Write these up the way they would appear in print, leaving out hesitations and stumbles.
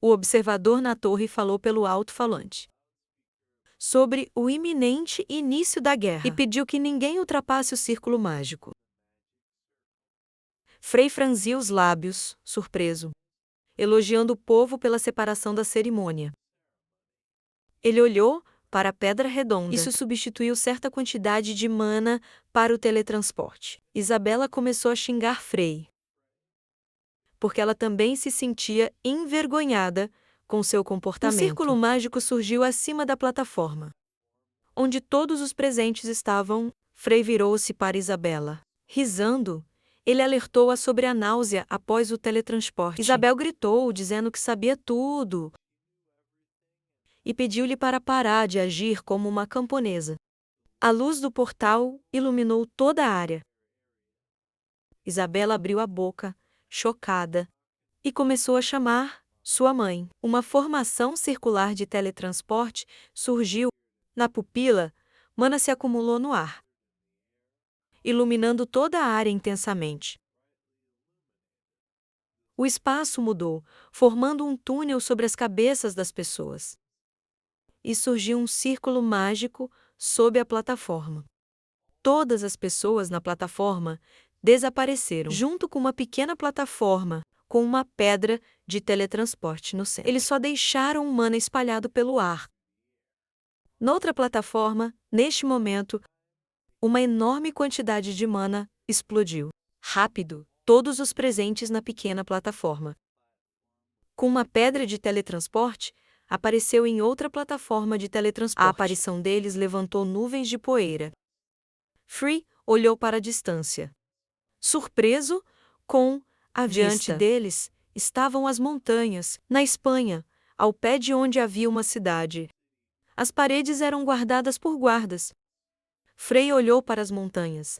O observador na torre falou pelo alto-falante sobre o iminente início da guerra e pediu que ninguém ultrapasse o círculo mágico. Frei franziu os lábios, surpreso, elogiando o povo pela separação da cerimônia. Ele olhou para a pedra redonda. Isso substituiu certa quantidade de mana para o teletransporte. Isabela começou a xingar Frei, porque ela também se sentia envergonhada com seu comportamento. Um círculo mágico surgiu acima da plataforma, onde todos os presentes estavam. Frei virou-se para Isabela. Risando, ele alertou-a sobre a náusea após o teletransporte. Isabel gritou, dizendo que sabia tudo, e pediu-lhe para parar de agir como uma camponesa. A luz do portal iluminou toda a área. Isabela abriu a boca, chocada, e começou a chamar sua mãe. Uma formação circular de teletransporte surgiu. Na pupila, mana se acumulou no ar, iluminando toda a área intensamente. O espaço mudou, formando um túnel sobre as cabeças das pessoas. E surgiu um círculo mágico sob a plataforma. Todas as pessoas na plataforma desapareceram, junto com uma pequena plataforma com uma pedra de teletransporte no centro. Eles só deixaram o mana espalhado pelo ar. Noutra plataforma, neste momento, uma enorme quantidade de mana explodiu. Rápido, todos os presentes na pequena plataforma, com uma pedra de teletransporte, apareceu em outra plataforma de teletransporte. A aparição deles levantou nuvens de poeira. Frei olhou para a distância, surpreso com a vista. Diante deles estavam as montanhas, na Espanha, ao pé de onde havia uma cidade. As paredes eram guardadas por guardas. Frei olhou para as montanhas.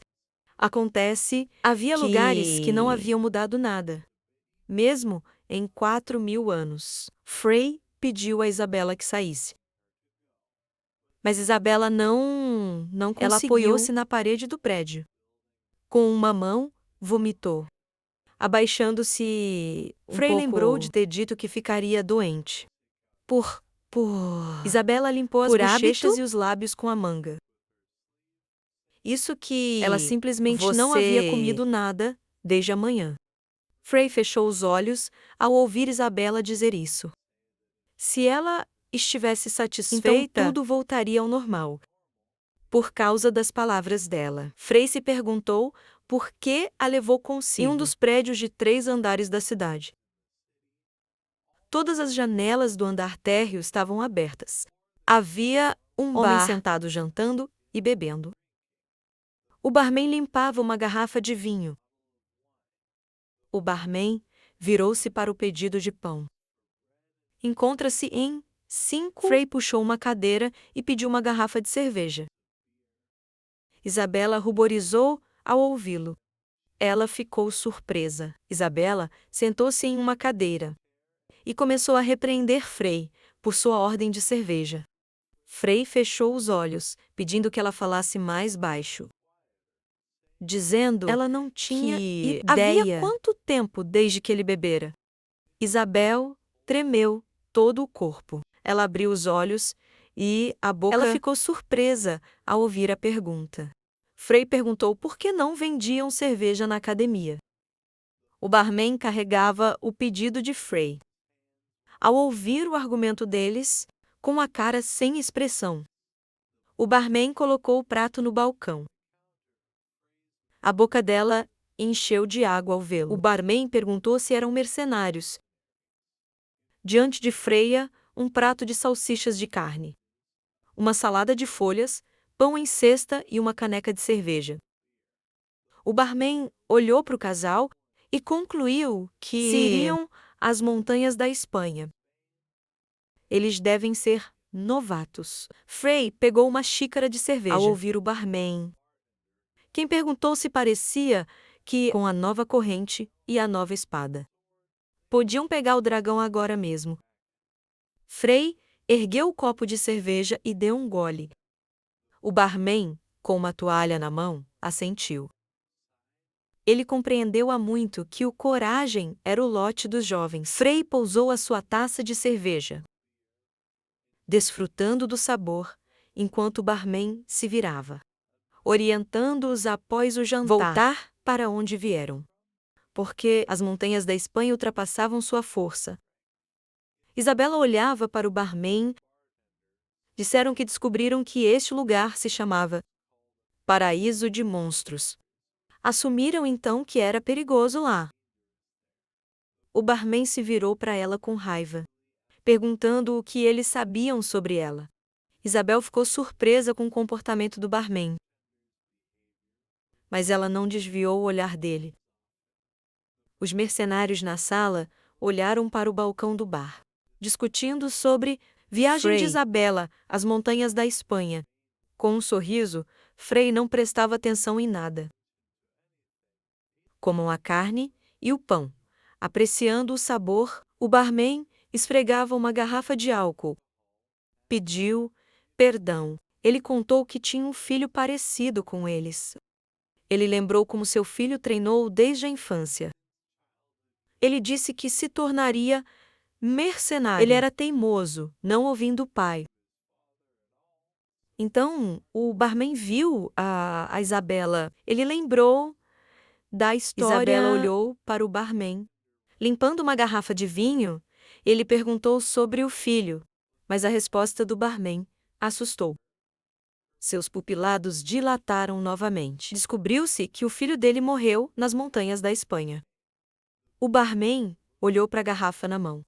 Havia lugares que não haviam mudado nada, mesmo em 4.000 anos. Frei pediu a Isabela que saísse. Mas Isabela não conseguiu. Ela apoiou-se na parede do prédio. Com uma mão, vomitou. Abaixando-se Frei lembrou de ter dito que ficaria doente. Isabela limpou as bochechas e os lábios com a manga. Isso que ela simplesmente não havia comido nada desde a manhã. Frei fechou os olhos ao ouvir Isabela dizer isso. Se ela estivesse satisfeita, então tudo voltaria ao normal. Por causa das palavras dela. Frei se perguntou por que a levou consigo em um dos prédios de 3 andares da cidade. Todas as janelas do andar térreo estavam abertas. Havia um homem sentado jantando e bebendo. O barman limpava uma garrafa de vinho. O barman virou-se para o pedido de pão. Encontra-se em 5. Frei puxou uma cadeira e pediu uma garrafa de cerveja. Isabela ruborizou ao ouvi-lo. Ela ficou surpresa. Isabela sentou-se em uma cadeira e começou a repreender Frei por sua ordem de cerveja. Frei fechou os olhos, pedindo que ela falasse mais baixo, dizendo ela não tinha ideia. Havia quanto tempo desde que ele bebera? Isabel tremeu todo o corpo. Ela abriu os olhos e a boca. Ela ficou surpresa ao ouvir a pergunta. Frei perguntou por que não vendiam cerveja na academia. O barman carregava o pedido de Frei. Ao ouvir o argumento deles, com a cara sem expressão, o barman colocou o prato no balcão. A boca dela encheu de água ao vê-lo. O barman perguntou se eram mercenários. Diante de Freia, um prato de salsichas de carne, uma salada de folhas, pão em cesta e uma caneca de cerveja. O barman olhou para o casal e concluiu que iriam às montanhas da Espanha. Eles devem ser novatos. Frei pegou uma xícara de cerveja ao ouvir o barman, quem perguntou se parecia que, com a nova corrente e a nova espada, podiam pegar o dragão agora mesmo. Frei ergueu o copo de cerveja e deu um gole. O barman, com uma toalha na mão, assentiu. Ele compreendeu há muito que o coragem era o lote dos jovens. Frei pousou a sua taça de cerveja, desfrutando do sabor, enquanto o barman se virava, orientando-os após o jantar voltar para onde vieram, porque as montanhas da Espanha ultrapassavam sua força. Isabela olhava para o barman. Disseram que descobriram que este lugar se chamava Paraíso de Monstros. Assumiram então que era perigoso lá. O barman se virou para ela com raiva, perguntando o que eles sabiam sobre ela. Isabel ficou surpresa com o comportamento do barman, mas ela não desviou o olhar dele. Os mercenários na sala olharam para o balcão do bar, discutindo sobre viagem de Isabela às montanhas da Espanha. Com um sorriso, Frei não prestava atenção em nada. Comam a carne e o pão. Apreciando o sabor, o barman esfregava uma garrafa de álcool. Pediu perdão. Ele contou que tinha um filho parecido com eles. Ele lembrou como seu filho treinou desde a infância. Ele disse que se tornaria mercenário. Ele era teimoso, não ouvindo o pai. Então, o barman viu a Isabela. Ele lembrou da história. Isabela olhou para o barman. Limpando uma garrafa de vinho, ele perguntou sobre o filho, mas a resposta do barman assustou. Seus pupilados dilataram novamente. Descobriu-se que o filho dele morreu nas montanhas da Espanha. O barman olhou para a garrafa na mão,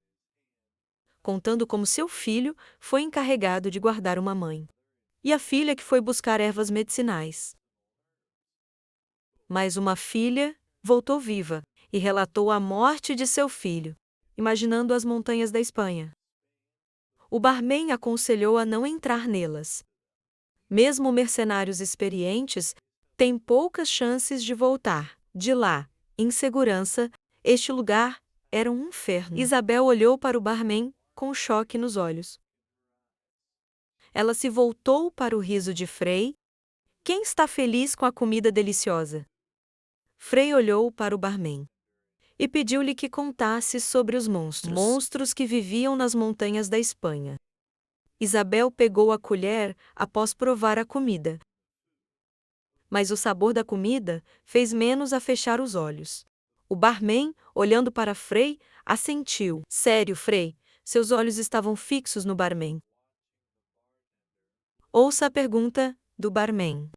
contando como seu filho foi encarregado de guardar uma mãe, e a filha que foi buscar ervas medicinais. Mas uma filha voltou viva e relatou a morte de seu filho, imaginando as montanhas da Espanha. O barman aconselhou a não entrar nelas. Mesmo mercenários experientes têm poucas chances de voltar de lá, em segurança. Este lugar era um inferno. Isabel olhou para o barman com choque nos olhos. Ela se voltou para o riso de Frei. Quem está feliz com a comida deliciosa? Frei olhou para o barman e pediu-lhe que contasse sobre os monstros que viviam nas montanhas da Espanha. Isabel pegou a colher após provar a comida. Mas o sabor da comida fez menos a fechar os olhos. O barman, olhando para Frei, assentiu. Sério, Frei, seus olhos estavam fixos no barman. Ouça a pergunta do barman.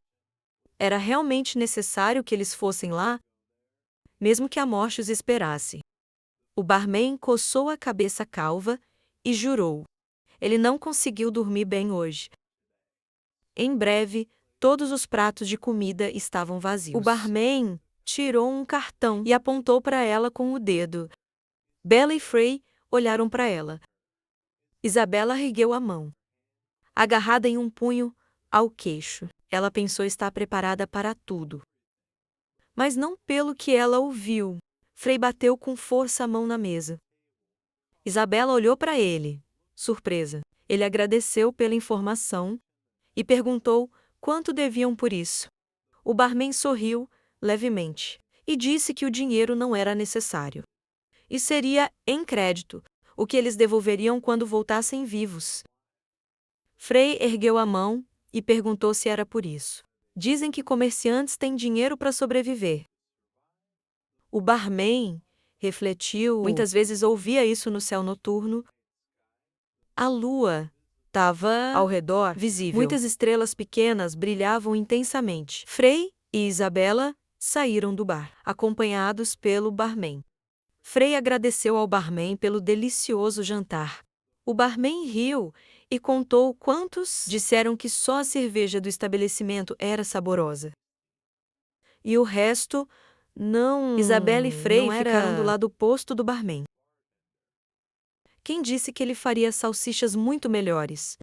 Era realmente necessário que eles fossem lá? Mesmo que a morte os esperasse. O barman coçou a cabeça calva e jurou. Ele não conseguiu dormir bem hoje. Em breve, todos os pratos de comida estavam vazios. O barman tirou um cartão e apontou para ela com o dedo. Bella e Frei olharam para ela. Isabela ergueu a mão, agarrada em um punho ao queixo. Ela pensou estar preparada para tudo. Mas não pelo que ela ouviu. Frei bateu com força a mão na mesa. Isabela olhou para ele, surpresa. Ele agradeceu pela informação e perguntou quanto deviam por isso. O barman sorriu levemente e disse que o dinheiro não era necessário. E seria em crédito, o que eles devolveriam quando voltassem vivos. Frei ergueu a mão e perguntou se era por isso. Dizem que comerciantes têm dinheiro para sobreviver. O barman refletiu. Muitas vezes ouvia isso no céu noturno. A lua estava ao redor, visível. Muitas estrelas pequenas brilhavam intensamente. Frei e Isabela saíram do bar, acompanhados pelo barman. Frei agradeceu ao barman pelo delicioso jantar. O barman riu e contou quantos disseram que só a cerveja do estabelecimento era saborosa. E o resto, não. Isabela e Frei ficaram do lado oposto do barman. Quem disse que ele faria salsichas muito melhores?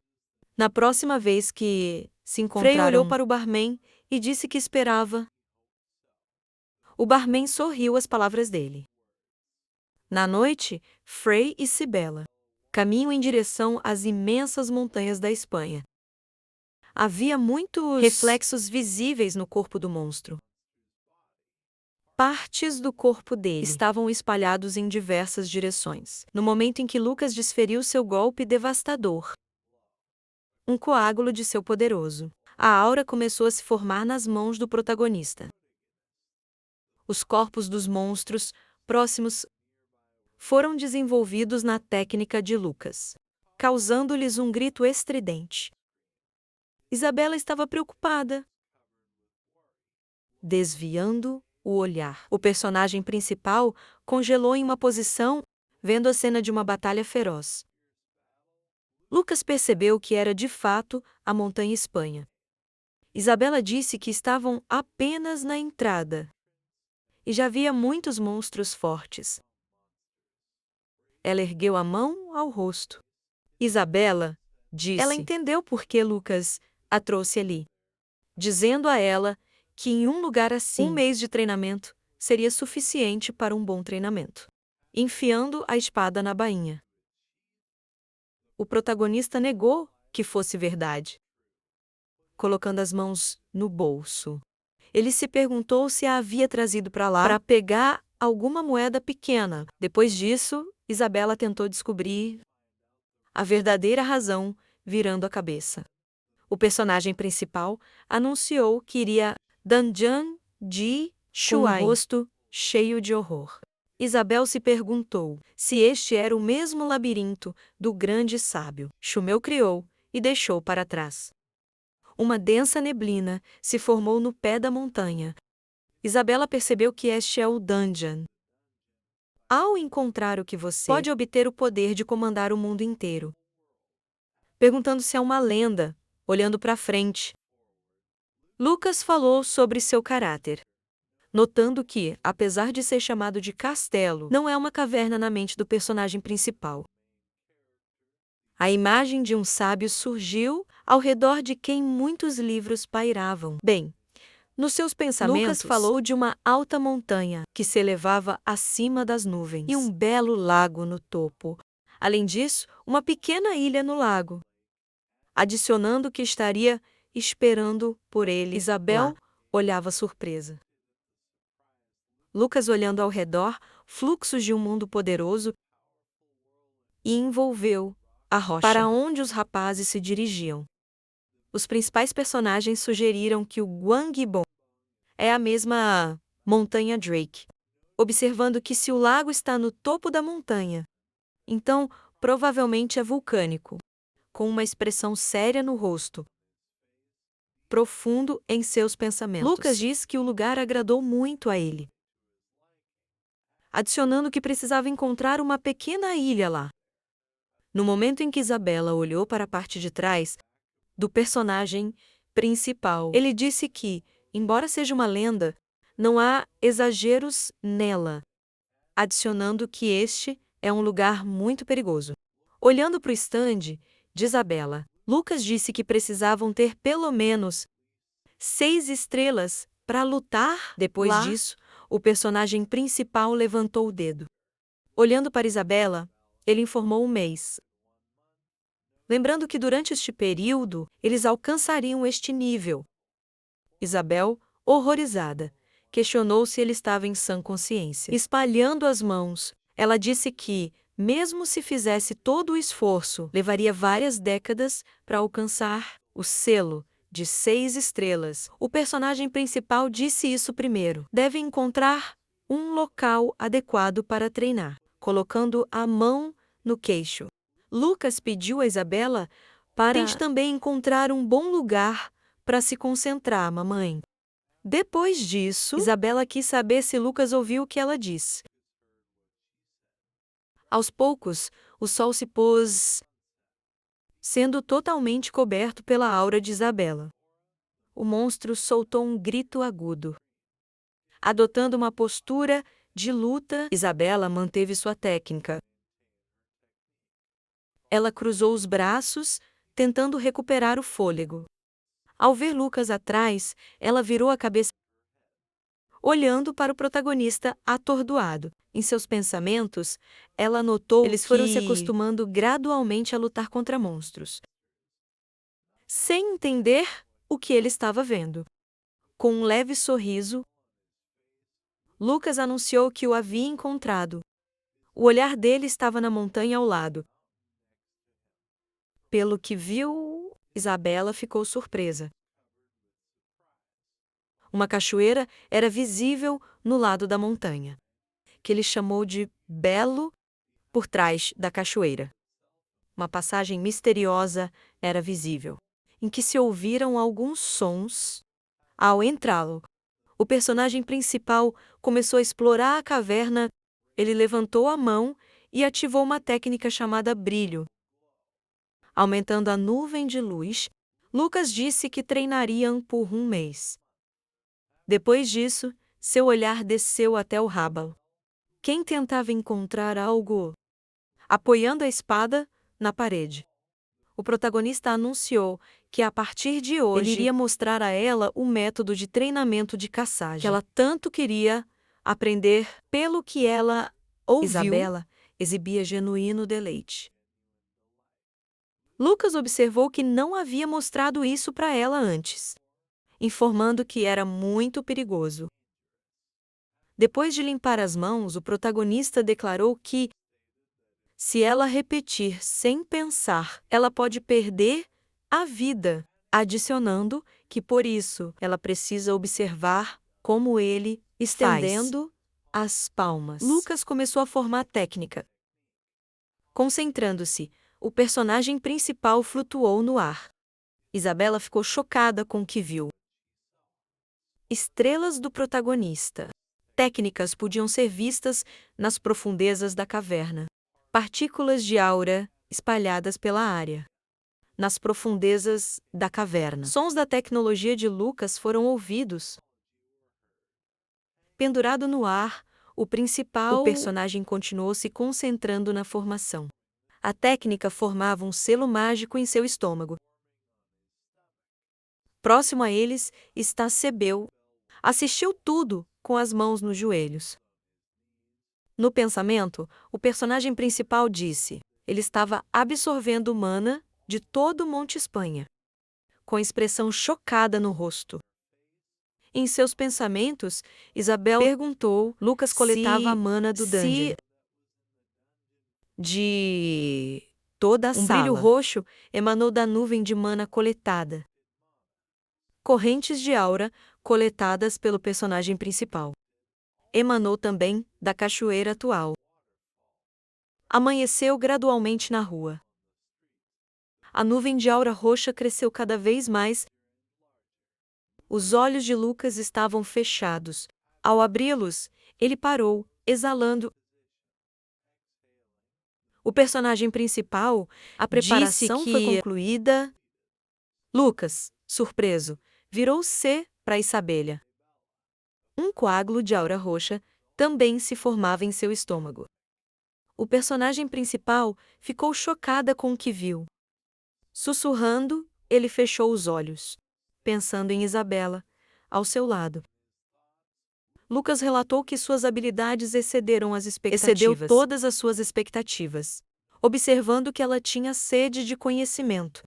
Na próxima vez que se encontraram, Frei olhou para o barman e disse que esperava. O barman sorriu às palavras dele. Na noite, Frei e Sibela caminham em direção às imensas montanhas da Espanha. Havia muitos reflexos visíveis no corpo do monstro. Partes do corpo dele estavam espalhados em diversas direções, no momento em que Lucas desferiu seu golpe devastador. Um coágulo de seu poderoso. A aura começou a se formar nas mãos do protagonista. Os corpos dos monstros próximos foram desenvolvidos na técnica de Lucas, causando-lhes um grito estridente. Isabela estava preocupada, desviando o olhar. O personagem principal congelou em uma posição, vendo a cena de uma batalha feroz. Lucas percebeu que era de fato a Montanha Espanha. Isabela disse que estavam apenas na entrada e já havia muitos monstros fortes. Ela ergueu a mão ao rosto. Isabela disse. Ela entendeu por que Lucas a trouxe ali, dizendo a ela que em um lugar assim, um mês de treinamento seria suficiente para um bom treinamento. Enfiando a espada na bainha. O protagonista negou que fosse verdade, colocando as mãos no bolso. Ele se perguntou se a havia trazido para lá para pegar alguma moeda pequena. Depois disso, Isabela tentou descobrir a verdadeira razão, virando a cabeça. O personagem principal anunciou que iria Dungeon de Shuai, com o rosto cheio de horror. Isabel se perguntou se este era o mesmo labirinto do grande sábio. Shumeu criou e deixou para trás. Uma densa neblina se formou no pé da montanha. Isabela percebeu que este é o Dungeon. Ao encontrar o que você pode obter o poder de comandar o mundo inteiro. Perguntando se é uma lenda, olhando para frente. Lucas falou sobre seu caráter, notando que, apesar de ser chamado de castelo, não é uma caverna na mente do personagem principal. A imagem de um sábio surgiu ao redor de quem muitos livros pairavam. Bem, nos seus pensamentos, Lucas falou de uma alta montanha que se elevava acima das nuvens e um belo lago no topo. Além disso, uma pequena ilha no lago, adicionando que estaria esperando por ele. Isabel olhava surpresa. Lucas olhando ao redor, fluxos de um mundo poderoso, e envolveu a rocha para onde os rapazes se dirigiam. Os principais personagens sugeriram que o Gwangbon é a mesma montanha Drake, observando que se o lago está no topo da montanha, então provavelmente é vulcânico, com uma expressão séria no rosto, profundo em seus pensamentos. Lucas diz que o lugar agradou muito a ele, adicionando que precisava encontrar uma pequena ilha lá. No momento em que Isabela olhou para a parte de trás do personagem principal, ele disse que, embora seja uma lenda, não há exageros nela, adicionando que este é um lugar muito perigoso. Olhando para o estande de Isabela, Lucas disse que precisavam ter pelo menos 6 estrelas para lutar. Depois disso, o personagem principal levantou o dedo. Olhando para Isabela, ele informou um mês. Lembrando que durante este período, eles alcançariam este nível. Isabel, horrorizada, questionou se ele estava em sã consciência. Espalhando as mãos, ela disse que, mesmo se fizesse todo o esforço, levaria várias décadas para alcançar o selo de 6 estrelas. O personagem principal disse isso primeiro. Deve encontrar um local adequado para treinar, colocando a mão no queixo. Lucas pediu a Isabela para tente também encontrar um bom lugar para se concentrar, mamãe. Depois disso, Isabela quis saber se Lucas ouviu o que ela disse. Aos poucos, o sol se pôs, sendo totalmente coberto pela aura de Isabela. O monstro soltou um grito agudo. Adotando uma postura de luta, Isabela manteve sua técnica. Ela cruzou os braços, tentando recuperar o fôlego. Ao ver Lucas atrás, ela virou a cabeça, olhando para o protagonista atordoado. Em seus pensamentos, ela notou que eles foram se acostumando gradualmente a lutar contra monstros, sem entender o que ele estava vendo. Com um leve sorriso, Lucas anunciou que o havia encontrado. O olhar dele estava na montanha ao lado. Pelo que viu, Isabela ficou surpresa. Uma cachoeira era visível no lado da montanha, que ele chamou de Belo, por trás da cachoeira. Uma passagem misteriosa era visível, em que se ouviram alguns sons. Ao entrá-lo, o personagem principal começou a explorar a caverna. Ele levantou a mão e ativou uma técnica chamada brilho. Aumentando a nuvem de luz, Lucas disse que treinariam por 1 mês. Depois disso, seu olhar desceu até o Rábalo. Quem tentava encontrar algo? Apoiando a espada na parede. O protagonista anunciou que a partir de hoje ele iria mostrar a ela o método de treinamento de caçagem que ela tanto queria aprender. Pelo que ela ouviu, Isabela exibia genuíno deleite. Lucas observou que não havia mostrado isso para ela antes, informando que era muito perigoso. Depois de limpar as mãos, o protagonista declarou que, se ela repetir sem pensar, ela pode perder a vida, adicionando que, por isso, ela precisa observar como ele estendendo as palmas. Lucas começou a formar técnica. Concentrando-se, o personagem principal flutuou no ar. Isabela ficou chocada com o que viu. Estrelas do protagonista. Técnicas podiam ser vistas nas profundezas da caverna. Partículas de aura espalhadas pela área. Nas profundezas da caverna. Sons da tecnologia de Lucas foram ouvidos. Pendurado no ar, o personagem continuou se concentrando na formação. A técnica formava um selo mágico em seu estômago. Próximo a eles está Sebeu. Assistiu tudo com as mãos nos joelhos. No pensamento, o personagem principal disse: ele estava absorvendo mana de todo o Monte Espanha, com expressão chocada no rosto. Em seus pensamentos, Isabel perguntou: Lucas coletava a mana do dungeon. De toda a sala. Um brilho roxo emanou da nuvem de mana coletada. Correntes de aura coletadas pelo personagem principal. Emanou também da cachoeira atual. Amanheceu gradualmente na rua. A nuvem de aura roxa cresceu cada vez mais. Os olhos de Lucas estavam fechados. Ao abri-los, ele parou, exalando. O personagem principal, a preparação foi concluída. Lucas, surpreso, virou-se para Isabela. Um coágulo de aura roxa também se formava em seu estômago. O personagem principal ficou chocada com o que viu. Sussurrando, ele fechou os olhos, pensando em Isabela, ao seu lado. Lucas relatou que suas habilidades excederam as expectativas. Excedeu todas as suas expectativas, observando que ela tinha sede de conhecimento.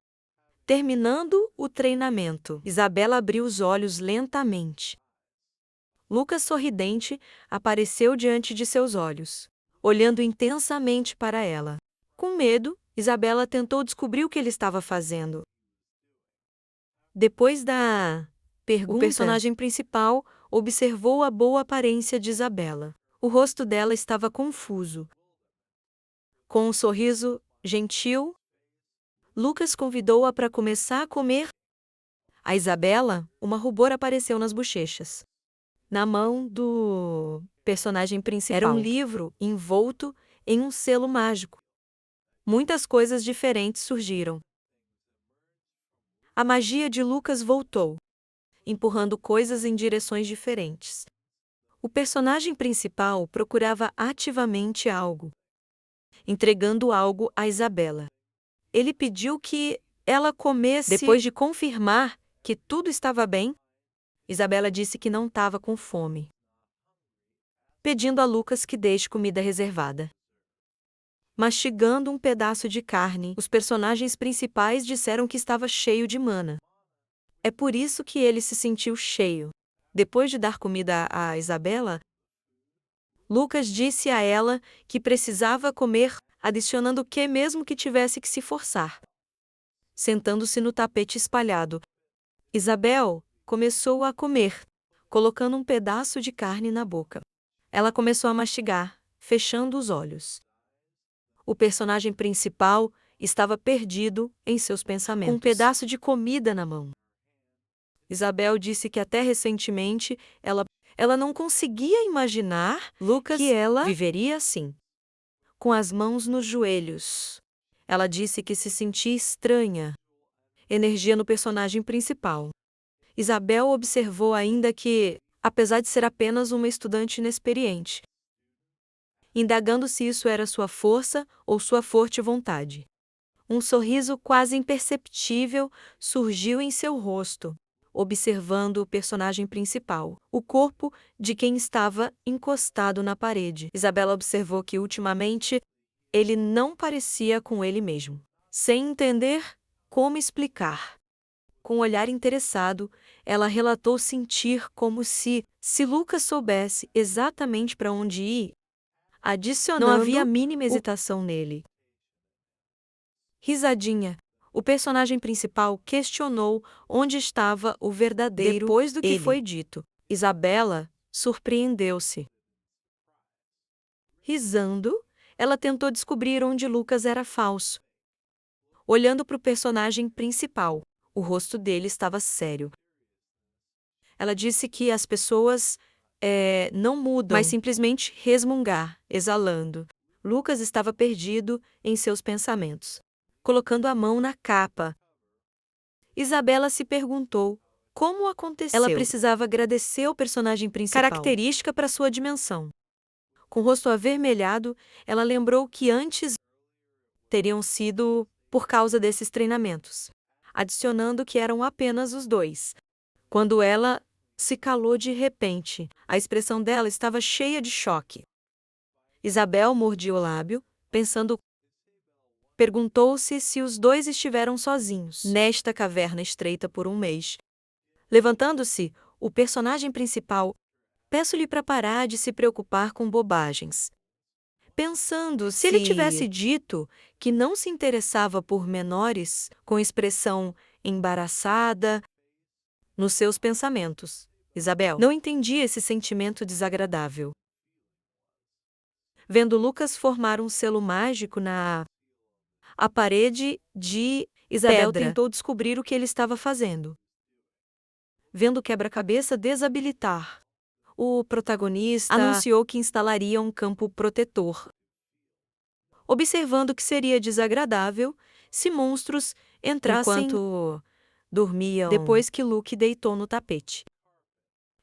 Terminando o treinamento, Isabela abriu os olhos lentamente. Lucas, sorridente, apareceu diante de seus olhos, olhando intensamente para ela. Com medo, Isabela tentou descobrir o que ele estava fazendo. Depois da pergunta, o personagem principal observou a boa aparência de Isabela. O rosto dela estava confuso. Com um sorriso gentil, Lucas convidou-a para começar a comer. A Isabela, uma rubor apareceu nas bochechas. Na mão do personagem principal era um livro envolto em um selo mágico. Muitas coisas diferentes surgiram. A magia de Lucas voltou, empurrando coisas em direções diferentes. O personagem principal procurava ativamente algo, entregando algo a Isabela. Ele pediu que ela comesse. Depois de confirmar que tudo estava bem, Isabela disse que não estava com fome, pedindo a Lucas que deixe comida reservada. Mastigando um pedaço de carne, os personagens principais disseram que estava cheio de mana. É por isso que ele se sentiu cheio. Depois de dar comida a Isabela, Lucas disse a ela que precisava comer, adicionando que mesmo que tivesse que se forçar. Sentando-se no tapete espalhado, Isabel começou a comer, colocando um pedaço de carne na boca. Ela começou a mastigar, fechando os olhos. O personagem principal estava perdido em seus pensamentos, com um pedaço de comida na mão. Isabel disse que até recentemente ela não conseguia imaginar Lucas que ela viveria assim, com as mãos nos joelhos. Ela disse que se sentia estranha. Energia no personagem principal. Isabel observou ainda que, apesar de ser apenas uma estudante inexperiente, indagando se isso era sua força ou sua forte vontade. Um sorriso quase imperceptível surgiu em seu rosto, observando o personagem principal, o corpo de quem estava encostado na parede. Isabela observou que, ultimamente, ele não parecia com ele mesmo. Sem entender como explicar. Com um olhar interessado, ela relatou sentir como se Lucas soubesse exatamente para onde ir, adicionando não havia a mínima hesitação nele. Risadinha. O personagem principal questionou onde estava o verdadeiro depois do que foi dito. Isabela surpreendeu-se. Risando, ela tentou descobrir onde Lucas era falso. Olhando para o personagem principal, o rosto dele estava sério. Ela disse que as pessoas não mudam, mas simplesmente resmungar, exalando. Lucas estava perdido em seus pensamentos, colocando a mão na capa. Isabela se perguntou como aconteceu. Ela precisava agradecer ao personagem principal, característica para sua dimensão. Com o rosto avermelhado, ela lembrou que antes teriam sido por causa desses treinamentos, adicionando que eram apenas os dois. Quando ela se calou de repente, a expressão dela estava cheia de choque. Isabel mordia o lábio, pensando. Perguntou-se se os dois estiveram sozinhos nesta caverna estreita por um mês. Levantando-se, o personagem principal, peço-lhe para parar de se preocupar com bobagens. Pensando se ele tivesse dito que não se interessava por menores, com expressão embaraçada nos seus pensamentos. Isabel não entendia esse sentimento desagradável. Vendo Lucas formar um selo mágico na parede de Isabel pedra, tentou descobrir o que ele estava fazendo. Vendo o quebra-cabeça desabilitar, o protagonista anunciou que instalaria um campo protetor, observando que seria desagradável se monstros entrassem enquanto dormiam depois que Luke deitou no tapete.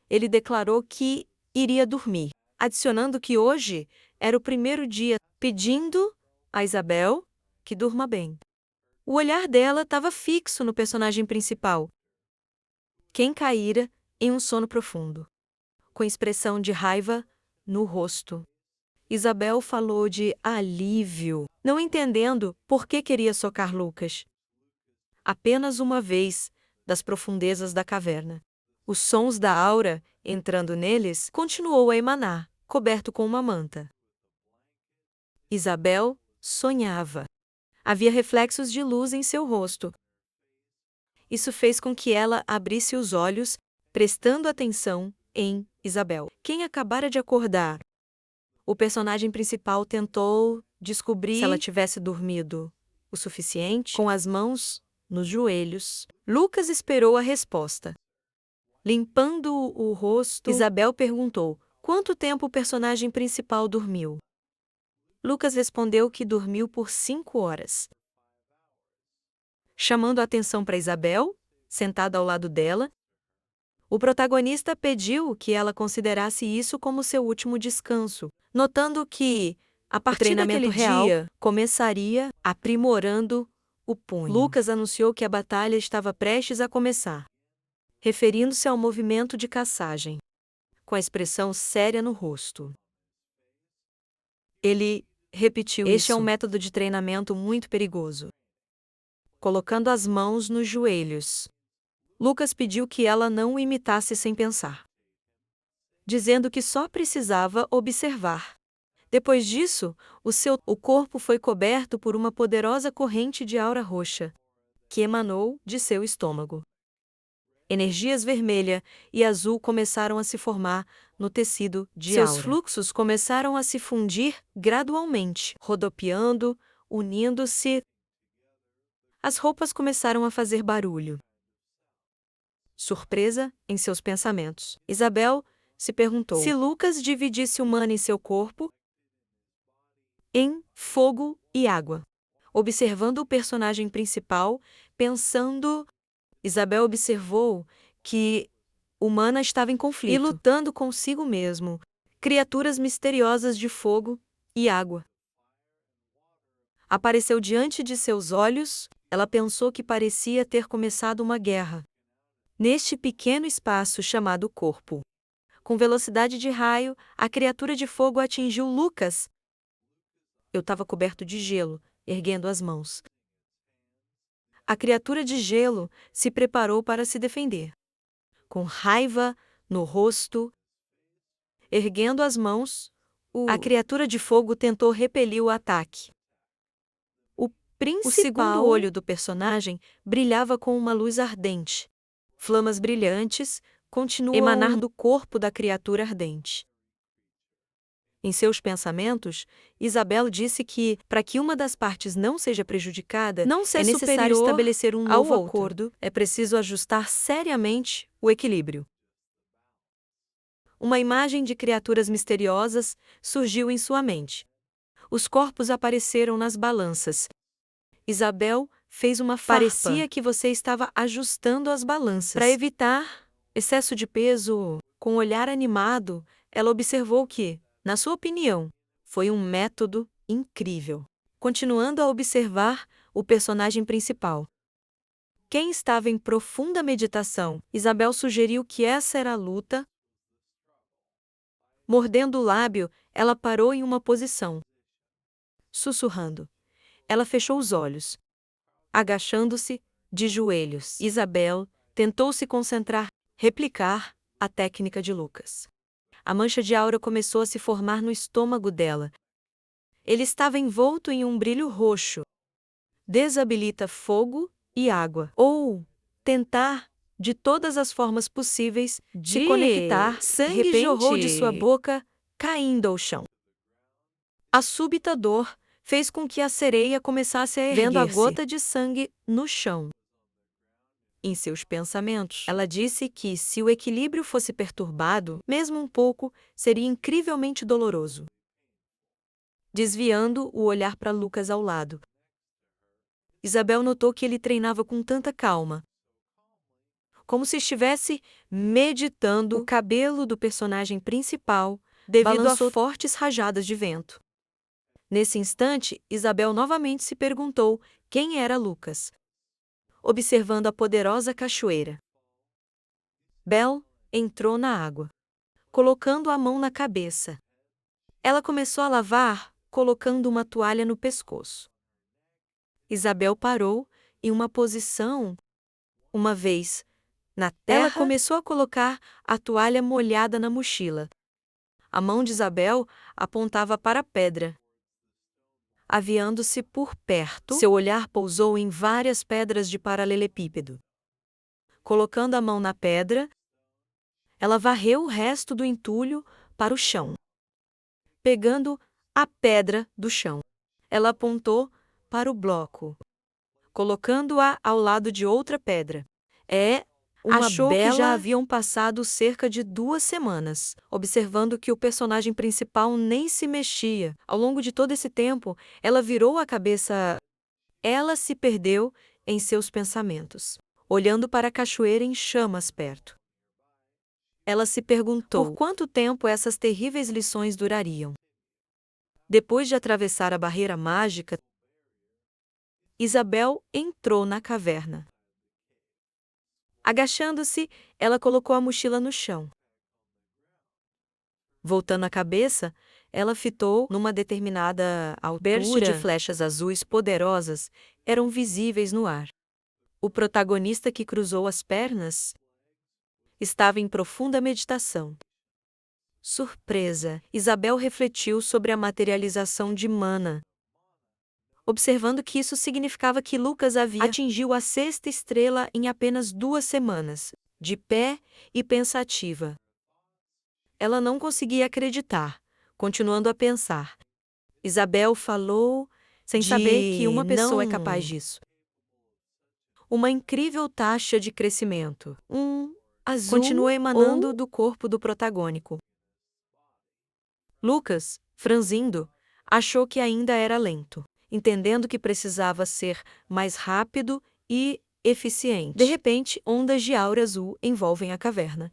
Ele declarou que iria dormir, adicionando que hoje era o primeiro dia, pedindo a Isabel que durma bem. O olhar dela estava fixo no personagem principal, quem caíra em um sono profundo, com expressão de raiva no rosto. Isabel falou de alívio, não entendendo por que queria socar Lucas. Apenas uma vez, das profundezas da caverna. Os sons da aura, entrando neles, continuou a emanar, coberto com uma manta. Isabel sonhava. Havia reflexos de luz em seu rosto. Isso fez com que ela abrisse os olhos, prestando atenção em Isabel, quem acabara de acordar. O personagem principal tentou descobrir se ela tivesse dormido o suficiente, com as mãos nos joelhos. Lucas esperou a resposta. Limpando o rosto, Isabel perguntou quanto tempo o personagem principal dormiu. Lucas respondeu que dormiu por 5 horas. Chamando a atenção para Isabel, sentada ao lado dela, o protagonista pediu que ela considerasse isso como seu último descanso, notando que, a partir daquele dia, começaria aprimorando o punho. Lucas anunciou que a batalha estava prestes a começar, referindo-se ao movimento de caçagem, com a expressão séria no rosto. Ele repetiu isso. Este é um método de treinamento muito perigoso. Colocando as mãos nos joelhos, Lucas pediu que ela não o imitasse sem pensar. dizendo que só precisava observar. Depois disso, o corpo foi coberto por uma poderosa corrente de aura roxa, que emanou de seu estômago. Energias vermelha e azul começaram a se formar no tecido de Seus aura. Seus fluxos começaram a se fundir gradualmente, rodopiando, unindo-se. As roupas começaram a fazer barulho. Surpresa em seus pensamentos, Isabel se perguntou se Lucas dividisse o mana em seu corpo em fogo e água. Observando o personagem principal, pensando, Isabel observou que o mana estava em conflito e lutando consigo mesmo, criaturas misteriosas de fogo e água. Apareceu diante de seus olhos, ela pensou que parecia ter começado uma guerra. Neste pequeno espaço chamado corpo. Com velocidade de raio, a criatura de fogo atingiu Lucas. Eu estava coberto de gelo, erguendo as mãos. A criatura de gelo se preparou para se defender. Com raiva no rosto, erguendo as mãos, a criatura de fogo tentou repelir o ataque. O segundo olho do personagem brilhava com uma luz ardente. Flamas brilhantes continuam a emanar do corpo da criatura ardente. Em seus pensamentos, Isabel disse que, para que uma das partes não seja prejudicada, é necessário estabelecer um novo acordo, é preciso ajustar seriamente o equilíbrio. Uma imagem de criaturas misteriosas surgiu em sua mente. Os corpos apareceram nas balanças. Isabel fez uma farpa. Parecia que você estava ajustando as balanças. Para evitar excesso de peso, com um olhar animado, ela observou que, na sua opinião, foi um método incrível. Continuando a observar o personagem principal. Quem estava em profunda meditação, Isabel sugeriu que essa era a luta. Mordendo o lábio, ela parou em uma posição. Sussurrando. Ela fechou os olhos. Agachando-se, de joelhos, Isabel tentou se concentrar, replicar a técnica de Lucas. A mancha de aura começou a se formar no estômago dela. Ele estava envolto em um brilho roxo. Desabilita fogo e água. Ou tentar, de todas as formas possíveis, se conectar. Sangue jorrou de sua boca, caindo ao chão. A súbita dor fez com que a sereia começasse a erguer-se, vendo a gota de sangue no chão. Em seus pensamentos, ela disse que, se o equilíbrio fosse perturbado, mesmo um pouco, seria incrivelmente doloroso. Desviando o olhar para Lucas ao lado. Isabel notou que ele treinava com tanta calma, como se estivesse meditando. O cabelo do personagem principal devido a fortes rajadas de vento. Nesse instante, Isabel novamente se perguntou quem era Lucas. Observando a poderosa cachoeira. Belle entrou na água, colocando a mão na cabeça. Ela começou a lavar, colocando uma toalha no pescoço. Isabel parou em uma posição. Uma vez, na terra, ela começou a colocar a toalha molhada na mochila. A mão de Isabel apontava para a pedra. Aviando-se por perto, seu olhar pousou em várias pedras de paralelepípedo. Colocando a mão na pedra, ela varreu o resto do entulho para o chão. Pegando a pedra do chão, ela apontou para o bloco, colocando-a ao lado de outra pedra. Achou que já haviam passado cerca de 2 semanas, observando que o personagem principal nem se mexia. Ao longo de todo esse tempo, ela virou a cabeça. Ela se perdeu em seus pensamentos, olhando para a cachoeira em chamas perto. Ela se perguntou por quanto tempo essas terríveis lições durariam. Depois de atravessar a barreira mágica, Isabel entrou na caverna. Agachando-se, ela colocou a mochila no chão. Voltando a cabeça, ela fitou numa determinada altura. Berço de flechas azuis poderosas eram visíveis no ar. O protagonista que cruzou as pernas estava em profunda meditação. Surpresa, Isabel refletiu sobre a materialização de mana, observando que isso significava que Lucas havia atingido a sexta estrela em apenas 2 semanas, de pé e pensativa. Ela não conseguia acreditar, continuando a pensar. Isabel falou, sem saber que uma pessoa é capaz disso. Uma incrível taxa de crescimento. Azul continua emanando do corpo do protagônico. Lucas, franzindo, achou que ainda era lento, entendendo que precisava ser mais rápido e eficiente. De repente, ondas de aura azul envolvem a caverna.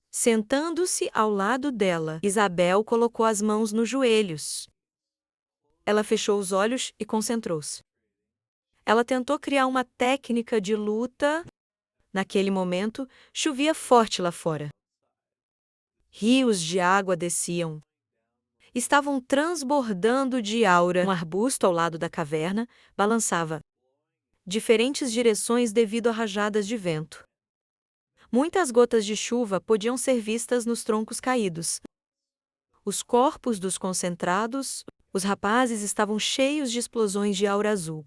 Sentando-se ao lado dela, Isabel colocou as mãos nos joelhos. Ela fechou os olhos e concentrou-se. Ela tentou criar uma técnica de luta. Naquele momento, chovia forte lá fora. Rios de água desciam. Estavam transbordando de aura. Um arbusto ao lado da caverna balançava diferentes direções devido a rajadas de vento. Muitas gotas de chuva podiam ser vistas nos troncos caídos. Os corpos dos concentrados, os rapazes estavam cheios de explosões de aura azul.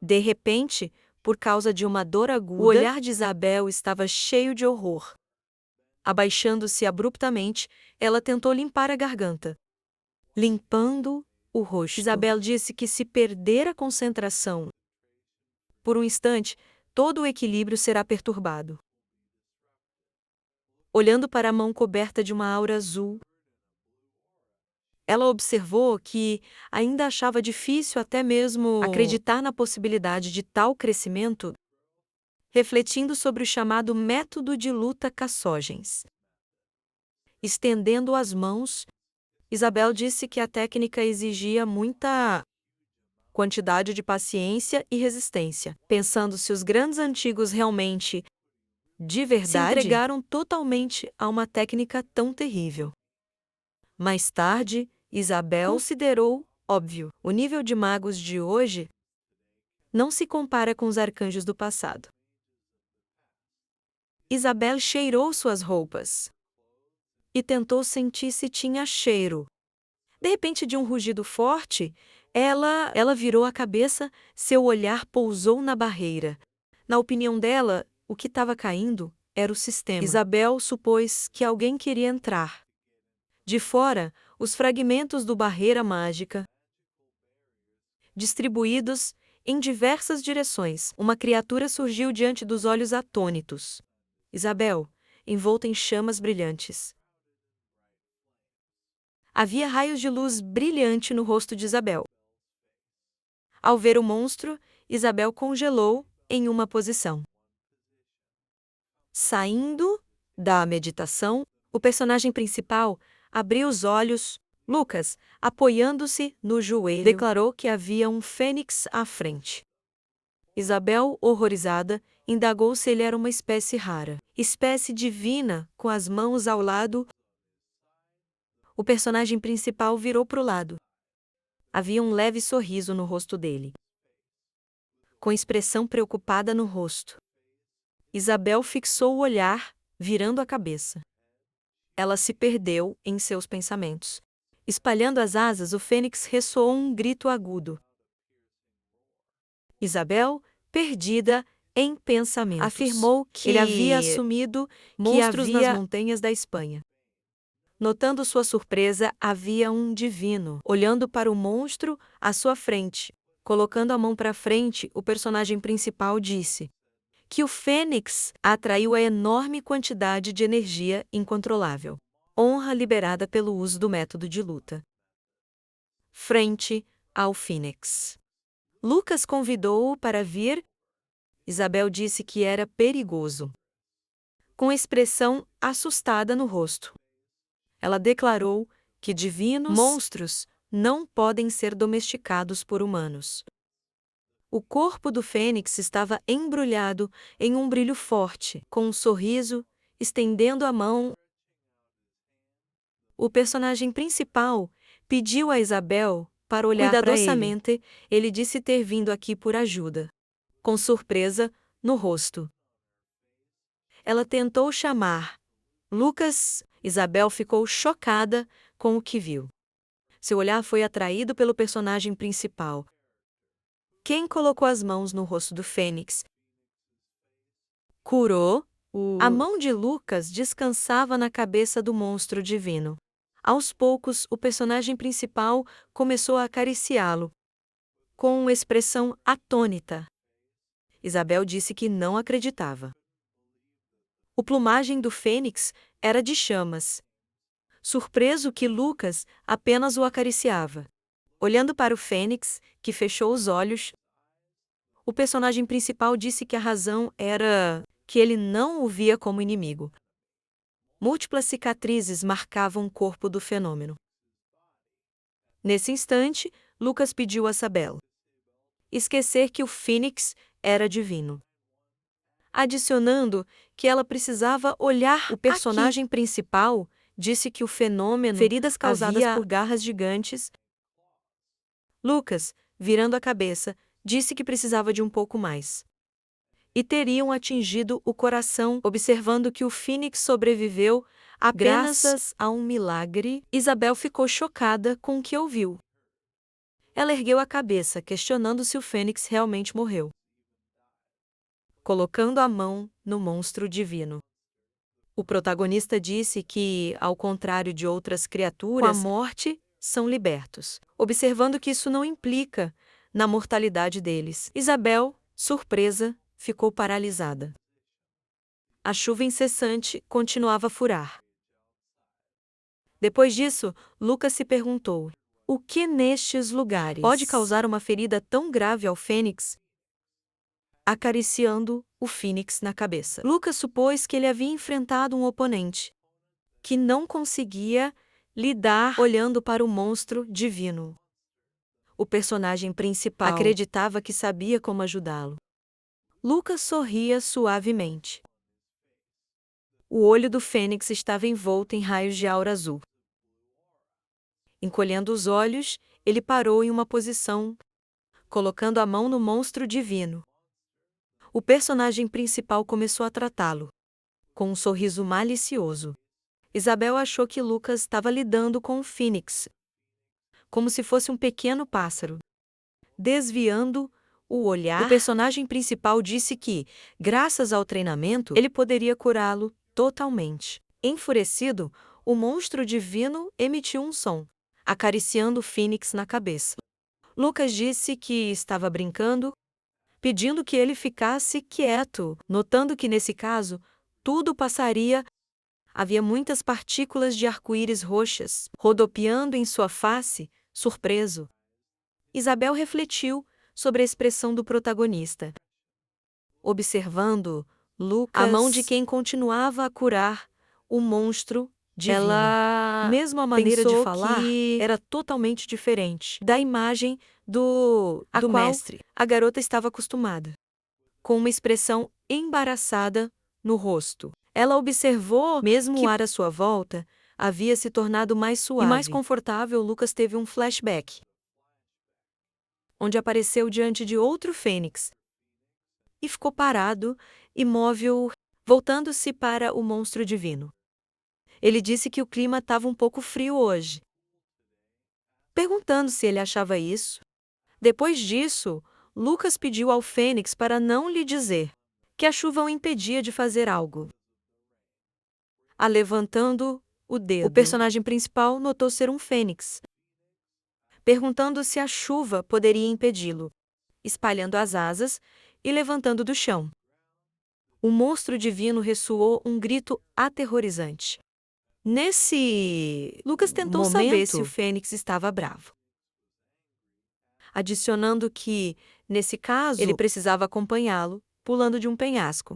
De repente, por causa de uma dor aguda, o olhar de Isabel estava cheio de horror. Abaixando-se abruptamente, ela tentou limpar a garganta, limpando o rosto. Isabel disse que se perder a concentração por um instante, todo o equilíbrio será perturbado. Olhando para a mão coberta de uma aura azul, ela observou que ainda achava difícil até mesmo acreditar na possibilidade de tal crescimento, refletindo sobre o chamado método de luta Kassogens. Estendendo as mãos, Isabel disse que a técnica exigia muita quantidade de paciência e resistência, pensando se os grandes antigos realmente, de verdade, se entregaram totalmente a uma técnica tão terrível. Mais tarde, Isabel considerou óbvio: o nível de magos de hoje não se compara com os arcanjos do passado. Isabel cheirou suas roupas e tentou sentir se tinha cheiro. De repente, de um rugido forte, ela virou a cabeça, seu olhar pousou na barreira. Na opinião dela, o que estava caindo era o sistema. Isabel supôs que alguém queria entrar. De fora, os fragmentos do barreira mágica, distribuídos em diversas direções, uma criatura surgiu diante dos olhos atônitos. Isabel, envolta em chamas brilhantes. Havia raios de luz brilhante no rosto de Isabel. Ao ver o monstro, Isabel congelou em uma posição. Saindo da meditação, o personagem principal abriu os olhos. Lucas, apoiando-se no joelho, declarou que havia um fênix à frente. Isabel, horrorizada, indagou se ele era uma espécie rara, espécie divina, com as mãos ao lado. O personagem principal virou para o lado. Havia um leve sorriso no rosto dele, com expressão preocupada no rosto. Isabel fixou o olhar, virando a cabeça. Ela se perdeu em seus pensamentos. Espalhando as asas, o fênix ressoou um grito agudo. Isabel, perdida em pensamentos, afirmou que ele havia assumido monstros nas montanhas da Espanha. Notando sua surpresa, havia um divino, olhando para o monstro à sua frente. Colocando a mão para frente, o personagem principal disse que o fênix atraiu a enorme quantidade de energia incontrolável, honra liberada pelo uso do método de luta. Frente ao fênix. Lucas convidou-o para vir. Isabel disse que era perigoso, com expressão assustada no rosto. Ela declarou que divinos monstros não podem ser domesticados por humanos. O corpo do fênix estava embrulhado em um brilho forte, com um sorriso, estendendo a mão. O personagem principal pediu a Isabel para olhar cuidadosamente. Ele disse ter vindo aqui por ajuda, com surpresa no rosto. Ela tentou chamar Lucas Isabel ficou chocada com o que viu. Seu olhar foi atraído pelo personagem principal. Quem colocou as mãos no rosto do Fênix? Curou. A mão de Lucas descansava na cabeça do monstro divino. Aos poucos, o personagem principal começou a acariciá-lo, com expressão atônita. Isabel disse que não acreditava. O plumagem do Fênix era de chamas. Surpreso que Lucas apenas o acariciava. Olhando para o Fênix, que fechou os olhos, o personagem principal disse que a razão era que ele não o via como inimigo. Múltiplas cicatrizes marcavam o corpo do fenômeno. Nesse instante, Lucas pediu a Isabel esquecer que o Fênix era divino, adicionando que ela precisava olhar. O personagem principal disse que o fenômeno feridas causadas por garras gigantes. Lucas, virando a cabeça, disse que precisava de um pouco mais. E teriam atingido o coração, observando que o Fênix sobreviveu apenas graças a um milagre. Isabel ficou chocada com o que ouviu. Ela ergueu a cabeça, questionando se o Fênix realmente morreu, colocando a mão no monstro divino. O protagonista disse que, ao contrário de outras criaturas, com a morte, são libertos, observando que isso não implica na mortalidade deles. Isabel, surpresa, ficou paralisada. A chuva incessante continuava a furar. Depois disso, Lucas se perguntou: o que nestes lugares pode causar uma ferida tão grave ao Fênix? Acariciando o Fênix na cabeça, Lucas supôs que ele havia enfrentado um oponente que não conseguia lidar olhando para o monstro divino. O personagem principal acreditava que sabia como ajudá-lo. Lucas sorria suavemente. O olho do Fênix estava envolto em raios de aura azul. Encolhendo os olhos, ele parou em uma posição, colocando a mão no monstro divino. O personagem principal começou a tratá-lo, com um sorriso malicioso. Isabel achou que Lucas estava lidando com o Fênix, como se fosse um pequeno pássaro. Desviando o olhar, o personagem principal disse que, graças ao treinamento, ele poderia curá-lo totalmente. Enfurecido, o monstro divino emitiu um som, acariciando o Fênix na cabeça. Lucas disse que estava brincando, pedindo que ele ficasse quieto, notando que nesse caso, tudo passaria. Havia muitas partículas de arco-íris roxas, rodopiando em sua face, surpreso. Isabel refletiu sobre a expressão do protagonista, observando Lucas, a mão de quem continuava a curar o monstro divino. Mesmo a maneira de falar era totalmente diferente da imagem do mestre. A garota estava acostumada, com uma expressão embaraçada no rosto. Ela observou mesmo que o ar à sua volta havia se tornado mais suave e mais confortável. Lucas teve um flashback, onde apareceu diante de outro Fênix e ficou parado, imóvel, voltando-se para o monstro divino. Ele disse que o clima estava um pouco frio hoje, perguntando se ele achava isso. Depois disso, Lucas pediu ao Fênix para não lhe dizer que a chuva o impedia de fazer algo. Levantando o dedo, o personagem principal notou ser um Fênix, perguntando se a chuva poderia impedi-lo, espalhando as asas e levantando do chão. O monstro divino ressoou um grito aterrorizante. Lucas tentou saber se o Fênix estava bravo, adicionando que, nesse caso, ele precisava acompanhá-lo, pulando de um penhasco.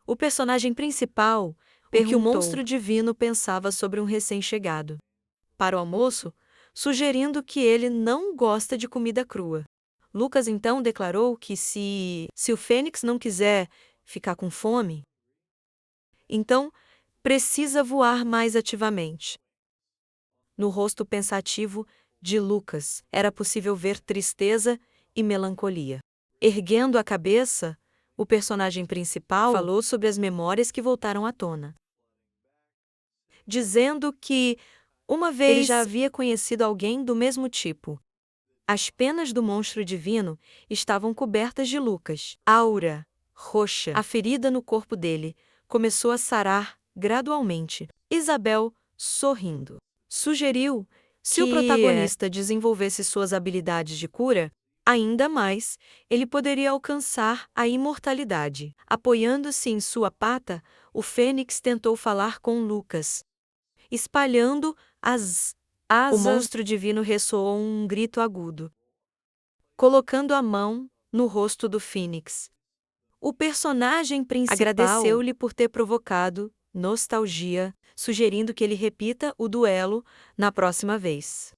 O personagem principal perguntou o que o monstro divino pensava sobre um recém-chegado para o almoço, sugerindo que ele não gosta de comida crua. Lucas então declarou que se o Fênix não quiser ficar com fome, então precisa voar mais ativamente. No rosto pensativo de Lucas, era possível ver tristeza e melancolia. Erguendo a cabeça, o personagem principal falou sobre as memórias que voltaram à tona. dizendo que, uma vez, ele já havia conhecido alguém do mesmo tipo. As penas do monstro divino estavam cobertas de Lucas. Aura roxa, a ferida no corpo dele, começou a sarar gradualmente. Isabel, sorrindo, sugeriu se o protagonista desenvolvesse suas habilidades de cura, ainda mais, ele poderia alcançar a imortalidade. Apoiando-se em sua pata, o fênix tentou falar com Lucas. Espalhando as asas, o monstro divino ressoou um grito agudo, colocando a mão no rosto do fênix. O personagem principal agradeceu-lhe por ter provocado nostalgia, sugerindo que ele repita o duelo na próxima vez.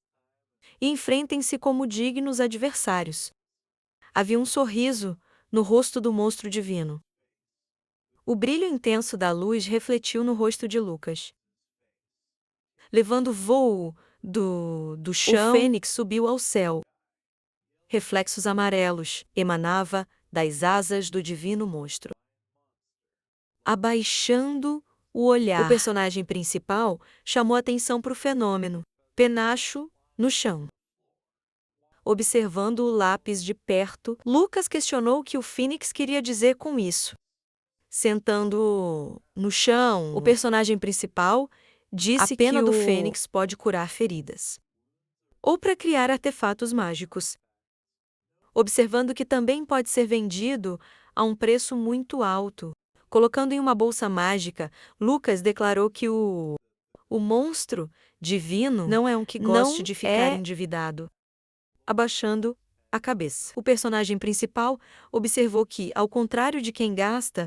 E enfrentem-se como dignos adversários. Havia um sorriso no rosto do monstro divino. O brilho intenso da luz refletiu no rosto de Lucas. Levando voo do chão, o fênix subiu ao céu. Reflexos amarelos emanava das asas do divino monstro. Abaixando o olhar, o personagem principal chamou atenção para o fenômeno. Penacho no chão. Observando o lápis de perto, Lucas questionou o que o fênix queria dizer com isso. Sentando no chão, o personagem principal disse que a pena do fênix pode curar feridas, ou para criar artefatos mágicos. Observando que também pode ser vendido a um preço muito alto. Colocando em uma bolsa mágica, Lucas declarou que o monstro divino não é um que goste de ficar endividado. Abaixando a cabeça, o personagem principal observou que, ao contrário de quem gasta